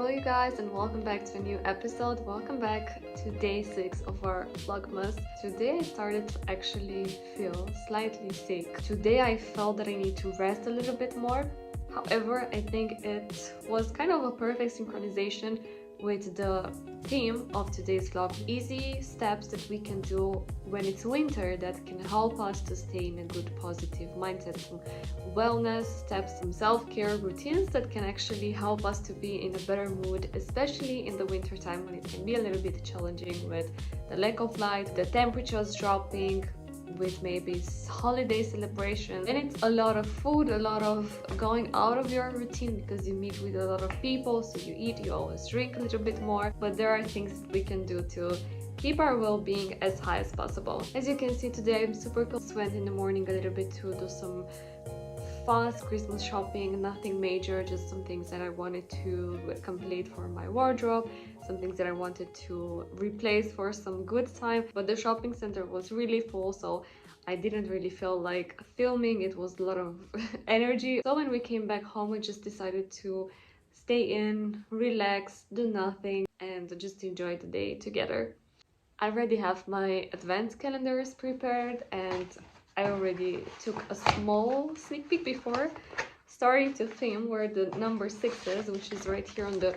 Hello you guys, and welcome back to a new episode. Welcome back to day 6 of our Vlogmas. Today I started to actually feel slightly sick. Today I felt that I need to rest a little bit more. However, I think it was kind of a perfect synchronization with the theme of today's vlog. Easy steps that we can do when it's winter that can help us to stay in a good positive mindset. Some wellness steps, some self-care routines that can actually help us to be in a better mood, especially in the winter time when it can be a little bit challenging with the lack of light, the temperatures dropping, with maybe holiday celebration, and it's a lot of food, a lot of going out of your routine because you meet with a lot of people, so you eat, you always drink a little bit more. But there are things that we can do to keep our well-being as high as possible. As you can see, today I'm super cold. Went in the morning a little bit to do some fast Christmas shopping, nothing major, just some things that I wanted to complete for my wardrobe, some things that I wanted to replace for some good time. But the shopping center was really full, so I didn't really feel like filming. It was a lot of energy. So when we came back home, we just decided to stay in, relax, do nothing, and just enjoy the day together. I already have my advent calendars prepared, and I already took a small sneak peek before starting to film where the number 6 is, which is right here on the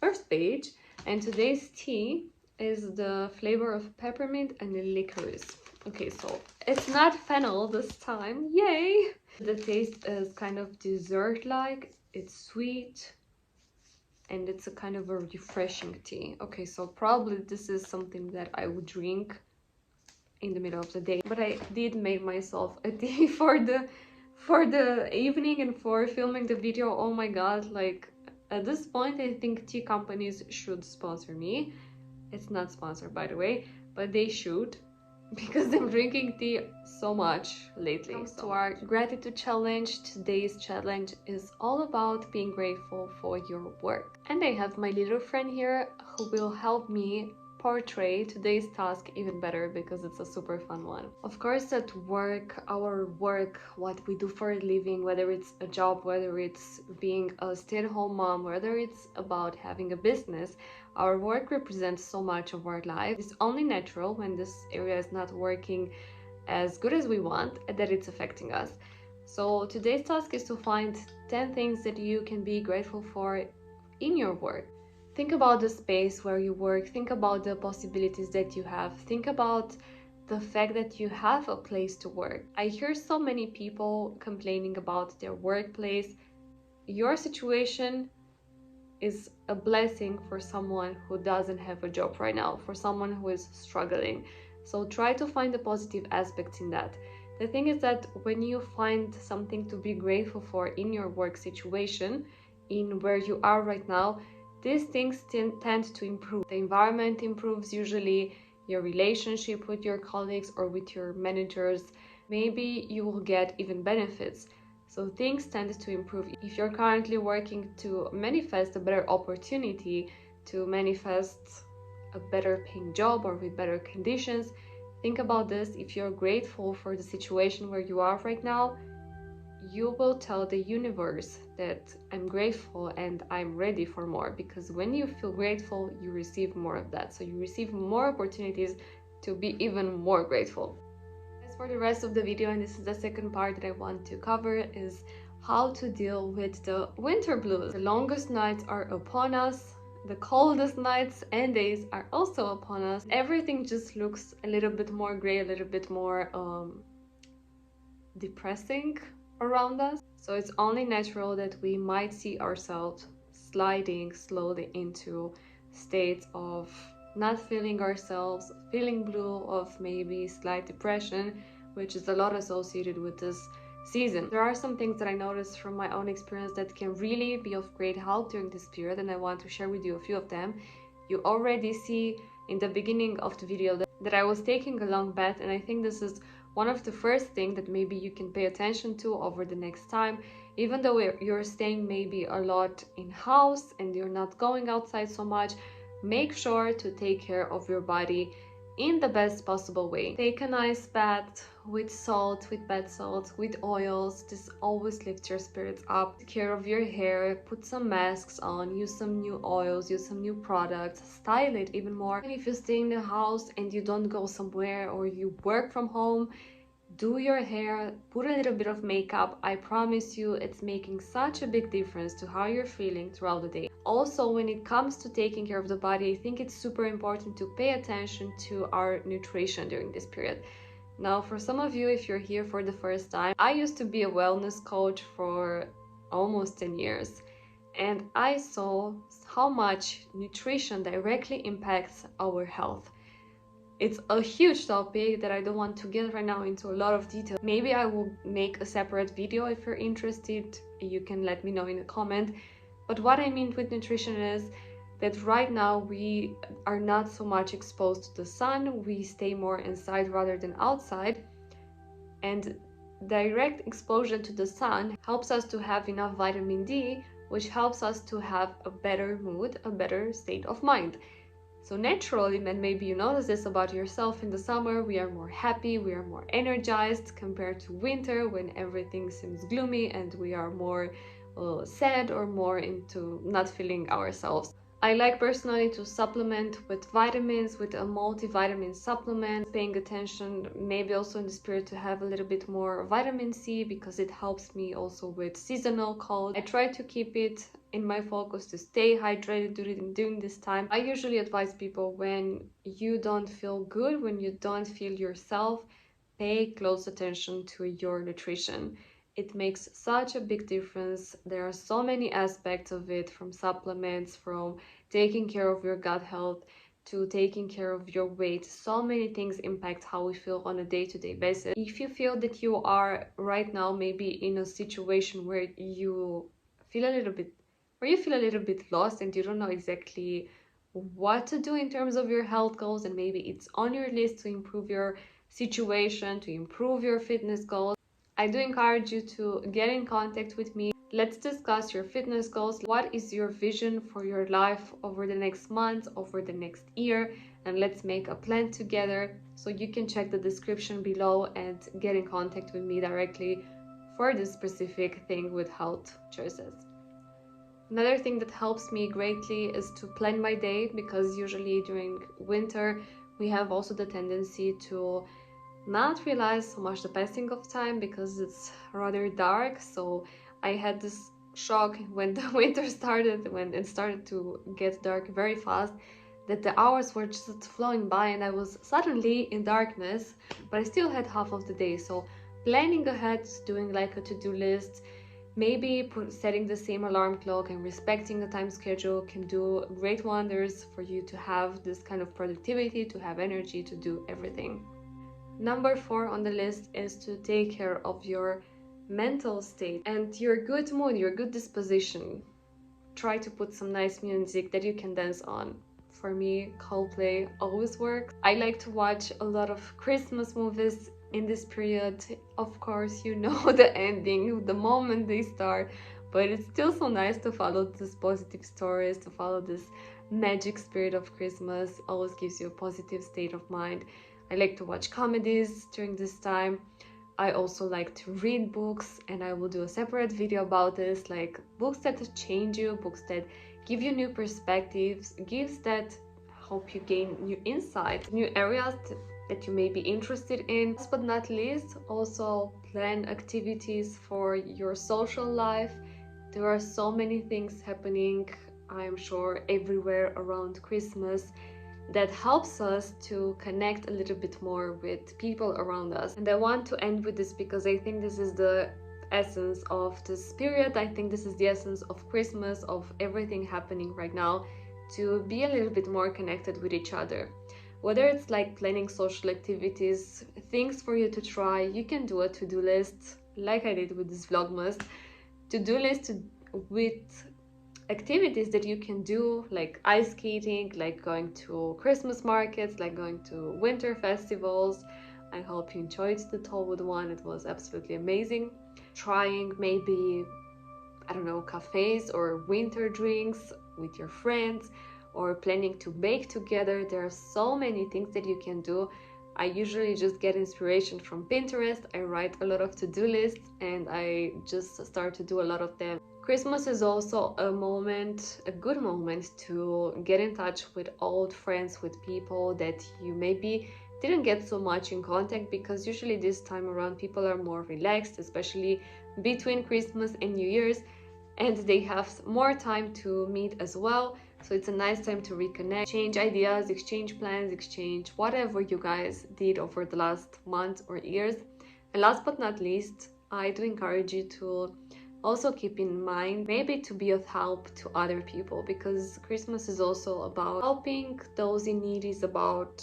first page. And today's tea is the flavor of peppermint and licorice. Okay, so it's not fennel this time, yay! The taste is kind of dessert-like, it's sweet, and it's a kind of a refreshing tea. Okay, so probably this is something that I would drink in the middle of the day, but I did make myself a tea for the evening and for filming the video. Oh my god, like at this point I think tea companies should sponsor me. It's not sponsored, by the way, but they should, because I'm drinking tea so much lately. So to our gratitude challenge, today's challenge is all about being grateful for your work, and I have my little friend here who will help me portray today's task even better, because it's a super fun one. Of course, at work, our work, what we do for a living, whether it's a job, whether it's being a stay-at-home mom, whether it's about having a business, our work represents so much of our life. It's only natural when this area is not working as good as we want that it's affecting us. So today's task is to find 10 things that you can be grateful for in your work. Think about the space where you work, think about the possibilities that you have, think about the fact that you have a place to work. I hear so many people complaining about their workplace. Your situation is a blessing for someone who doesn't have a job right now, for someone who is struggling. So try to find the positive aspects in that. The thing is that when you find something to be grateful for in your work situation, in where you are right now, these things tend to improve. The environment improves usually, your relationship with your colleagues or with your managers. Maybe you will get even benefits. So things tend to improve. If you're currently working to manifest a better opportunity, to manifest a better paying job or with better conditions, think about this. If you're grateful for the situation where you are right now, you will tell the universe that I'm grateful and I'm ready for more, because when you feel grateful, you receive more of that. So you receive more opportunities to be even more grateful. As for the rest of the video, and this is the second part that I want to cover, is how to deal with the winter blues. The longest nights are upon us. The coldest nights and days are also upon us. Everything just looks a little bit more gray, a little bit more depressing around us. So it's only natural that we might see ourselves sliding slowly into states of not feeling ourselves, feeling blue, of maybe slight depression, which is a lot associated with this season. There are some things that I noticed from my own experience that can really be of great help during this period, and I want to share with you a few of them. You already see in the beginning of the video that I was taking a long bath, and I think this is one of the first things that maybe you can pay attention to over the next time. Even though you're staying maybe a lot in house and you're not going outside so much, make sure to take care of your body in the best possible way. Take a nice bath with salt, with bath salt, with oils. This always lifts your spirits up. Take care of your hair, put some masks on, use some new oils, use some new products, style it even more. And if you stay in the house and you don't go somewhere or you work from home, do your hair, put a little bit of makeup. I promise you it's making such a big difference to how you're feeling throughout the day. Also, when it comes to taking care of the body, I think it's super important to pay attention to our nutrition during this period. Now, for some of you, if you're here for the first time, I used to be a wellness coach for almost 10 years, and I saw how much nutrition directly impacts our health. It's a huge topic that I don't want to get right now into a lot of detail. Maybe I will make a separate video if you're interested. You can let me know in a comment. But what I mean with nutrition is that right now we are not so much exposed to the sun. We stay more inside rather than outside. And direct exposure to the sun helps us to have enough vitamin D, which helps us to have a better mood, a better state of mind. So naturally, and maybe you notice this about yourself, in the summer we are more happy, we are more energized compared to winter when everything seems gloomy and we are more sad or more into not feeling ourselves. I like personally to supplement with vitamins, with a multivitamin supplement, paying attention maybe also in the spirit to have a little bit more vitamin C because it helps me also with seasonal colds. I try to keep it in my focus to stay hydrated during this time. I usually advise people when you don't feel good, when you don't feel yourself, pay close attention to your nutrition. It makes such a big difference. There are so many aspects of it, from supplements, from taking care of your gut health to taking care of your weight. So many things impact how we feel on a day-to-day basis. If you feel that you are right now maybe in a situation where you feel a little bit lost and you don't know exactly what to do in terms of your health goals, and maybe it's on your list to improve your situation, to improve your fitness goals, I do encourage you to get in contact with me. Let's discuss your fitness goals. What is your vision for your life over the next month, over the next year? And let's make a plan together. So you can check the description below and get in contact with me directly for this specific thing with health choices. Another thing that helps me greatly is to plan my day, because usually during winter we have also the tendency to not realize so much the passing of time because it's rather dark. So I had this shock when the winter started, when it started to get dark very fast, that the hours were just flowing by and I was suddenly in darkness, but I still had half of the day. So planning ahead, doing like a to-do list, maybe setting the same alarm clock and respecting the time schedule can do great wonders for you to have this kind of productivity, to have energy to do everything. Number 4 on the list is to take care of your mental state and your good mood, your good disposition. Try to put some nice music that you can dance on. For me, Coldplay always works. I like to watch a lot of Christmas movies in this period. Of course, you know the ending the moment they start, but it's still so nice to follow these positive stories, to follow this magic spirit of Christmas. Always gives you a positive state of mind. I like to watch comedies during this time. I also like to read books, and I will do a separate video about this, like books that change you, books that give you new perspectives, gifts that help you gain new insights, new areas that you may be interested in. Last but not least, also plan activities for your social life. There are so many things happening, I am sure, everywhere around Christmas, that helps us to connect a little bit more with people around us. And I want to end with this because I think this is the essence of this period. I think this is the essence of Christmas, of everything happening right now, to be a little bit more connected with each other. Whether it's like planning social activities, things for you to try, you can do a to-do list like I did with this Vlogmas. To-do list with activities that you can do, like ice skating, like going to Christmas markets, like going to winter festivals. I hope you enjoyed the Tollwood one. It was absolutely amazing. Trying maybe, I don't know, cafes or winter drinks with your friends. or planning to bake together. There are so many things that you can do. I usually just get inspiration from Pinterest. I write a lot of to-do lists and I just start to do a lot of them. Christmas is also a good moment to get in touch with old friends, with people that you maybe didn't get so much in contact, because usually this time around people are more relaxed, especially between Christmas and New Year's, and they have more time to meet as well. So it's a nice time to reconnect, exchange ideas, exchange plans, exchange whatever you guys did over the last month or years. And last but not least, I do encourage you to also keep in mind maybe to be of help to other people, because Christmas is also about helping those in need, is about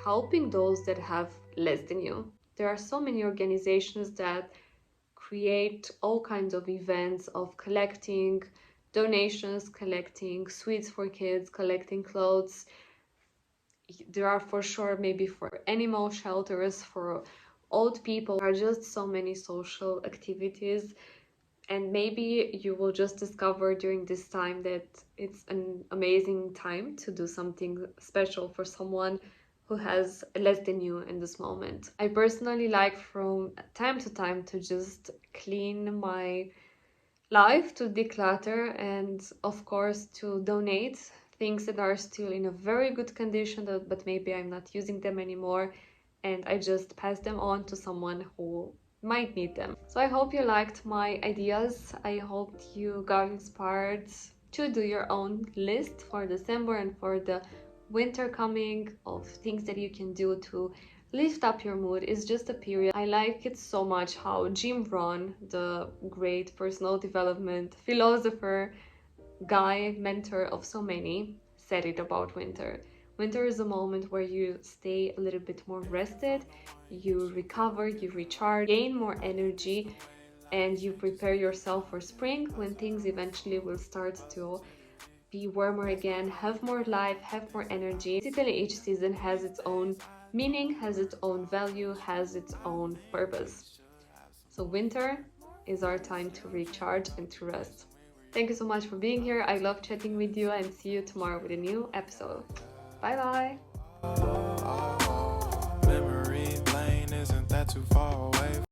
helping those that have less than you. There are so many organizations that create all kinds of events of collecting donations, collecting sweets for kids, collecting clothes. There are for sure maybe for animal shelters, for old people. There are just so many social activities, and maybe you will just discover during this time that it's an amazing time to do something special for someone who has less than you in this moment. I personally like from time to time to just clean my life, to declutter, and of course to donate things that are still in a very good condition, but maybe I'm not using them anymore, and I just pass them on to someone who might need them. So I hope you liked my ideas. I hope you got inspired to do your own list for December and for the winter coming, of things that you can do to lift up your mood. It's just a period. I like it so much how Jim Rohn, the great personal development philosopher, guy, mentor of so many, said it about winter. Winter is a moment where you stay a little bit more rested, you recover, you recharge, gain more energy, and you prepare yourself for spring, when things eventually will start to be warmer again, have more life, have more energy. Basically, each season has its own meaning, has its own value, has its own purpose. So winter is our time to recharge and to rest. Thank you so much for being here. I love chatting with you, and see you tomorrow with a new episode. Bye bye. Memory lane isn't that too far